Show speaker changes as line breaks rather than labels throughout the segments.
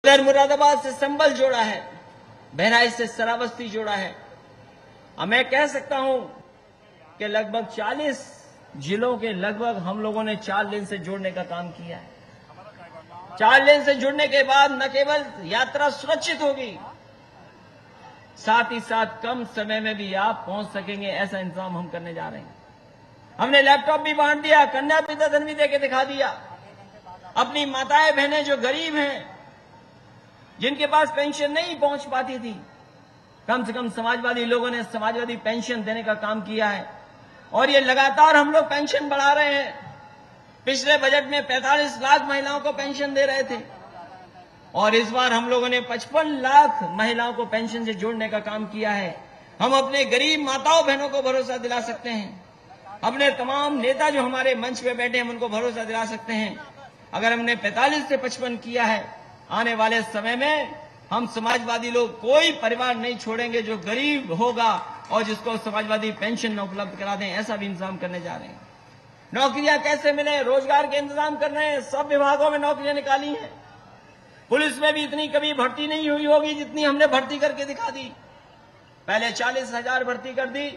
इधर मुरादाबाद से संबल जोड़ा है, बहराइच से श्रावस्ती जोड़ा है। अब मैं कह सकता हूं कि लगभग 40 जिलों के लगभग हम लोगों ने 4 लेन से जोड़ने का काम किया है। 4 लेन से जुड़ने के बाद न केवल यात्रा सुरक्षित होगी, साथ ही साथ कम समय में भी आप पहुंच सकेंगे, ऐसा इंतजाम हम करने जा रहे हैं। हमने लैपटॉप भी बांट दिया, कन्या पिता धन भी देके दिखा दिया। अपनी माताएं बहनें जो गरीब हैं, जिनके पास पेंशन नहीं पहुंच पाती थी, कम से कम समाजवादी लोगों ने समाजवादी पेंशन देने का काम किया है। और ये लगातार हम लोग पेंशन बढ़ा रहे हैं। पिछले बजट में 45 लाख महिलाओं को पेंशन दे रहे थे और इस बार हम लोगों ने 55 लाख महिलाओं को पेंशन से जोड़ने का काम किया है। हम अपने गरीब माताओं बहनों को भरोसा दिला सकते हैं, अपने तमाम नेता जो हमारे मंच पे बैठे हैं उनको भरोसा दिला सकते हैं। अगर हमने 45 से 55 किया है, आने वाले समय में हम समाजवादी लोग कोई परिवार नहीं छोड़ेंगे जो गरीब होगा और जिसको समाजवादी पेंशन न उपलब्ध करा दें, ऐसा भी इंतजाम करने जा रहे हैं। नौकरियां कैसे मिले, रोजगार के इंतजाम कर रहे हैं। सब विभागों में नौकरियां निकाली हैं। पुलिस में भी इतनी कभी भर्ती नहीं हुई होगी जितनी हमने भर्ती करके दिखा दी। पहले 40,000 भर्ती कर दी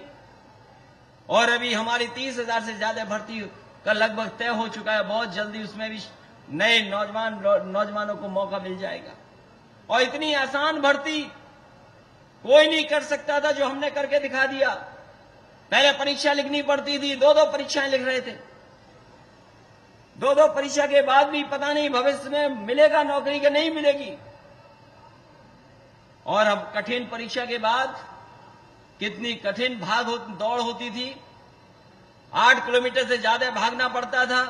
और अभी हमारी 30,000 से ज्यादा भर्ती का लगभग तय हो चुका है। बहुत जल्दी उसमें भी नए नौजवानों को मौका मिल जाएगा। और इतनी आसान भर्ती कोई नहीं कर सकता था जो हमने करके दिखा दिया। पहले परीक्षा लिखनी पड़ती थी, 2-2 परीक्षाएं लिख रहे थे। 2-2 परीक्षा के बाद भी पता नहीं भविष्य में मिलेगा नौकरी कि नहीं मिलेगी। और अब कठिन परीक्षा के बाद कितनी कठिन दौड़ होती थी। 8 किलोमीटर से ज्यादा भागना पड़ता था।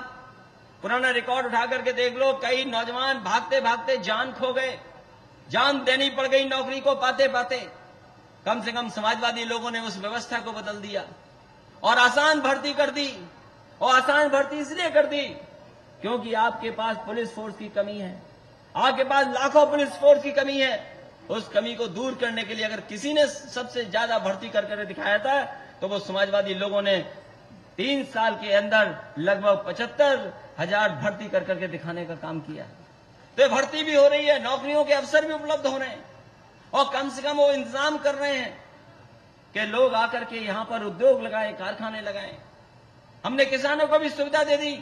पुराना रिकॉर्ड उठा करके देख लो, कई नौजवान भागते भागते जान खो गए, जान देनी पड़ गई नौकरी को पाते पाते। कम से कम समाजवादी लोगों ने उस व्यवस्था को बदल दिया और आसान भर्ती कर दी। और आसान भर्ती इसलिए कर दी क्योंकि आपके पास पुलिस फोर्स की कमी है, आपके पास लाखों पुलिस फोर्स की कमी है। उस कमी को दूर करने के लिए अगर किसी ने सबसे ज्यादा भर्ती कर दिखाया था तो वो समाजवादी लोगों ने 3 साल के अंदर लगभग 75,000 भर्ती करके दिखाने का काम किया। तो ये भर्ती भी हो रही है, नौकरियों के अवसर भी उपलब्ध हो रहे हैं और कम से कम वो इंतजाम कर रहे हैं कि लोग आकर के यहां पर उद्योग लगाएं, कारखाने लगाएं। हमने किसानों को भी सुविधा दे दी।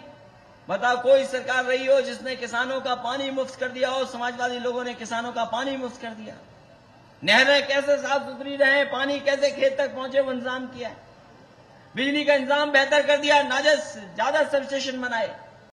बताओ, कोई सरकार रही हो जिसने किसानों का पानी मुफ्त कर दिया हो? समाजवादी लोगों ने किसानों का पानी मुफ्त कर दिया। नहरें कैसे साफ सुथरी रहे, पानी कैसे खेत तक पहुंचे, वो इंतजाम किया। बिजली का इंतजाम बेहतर कर दिया, ज्यादा सब स्टेशन बनाए।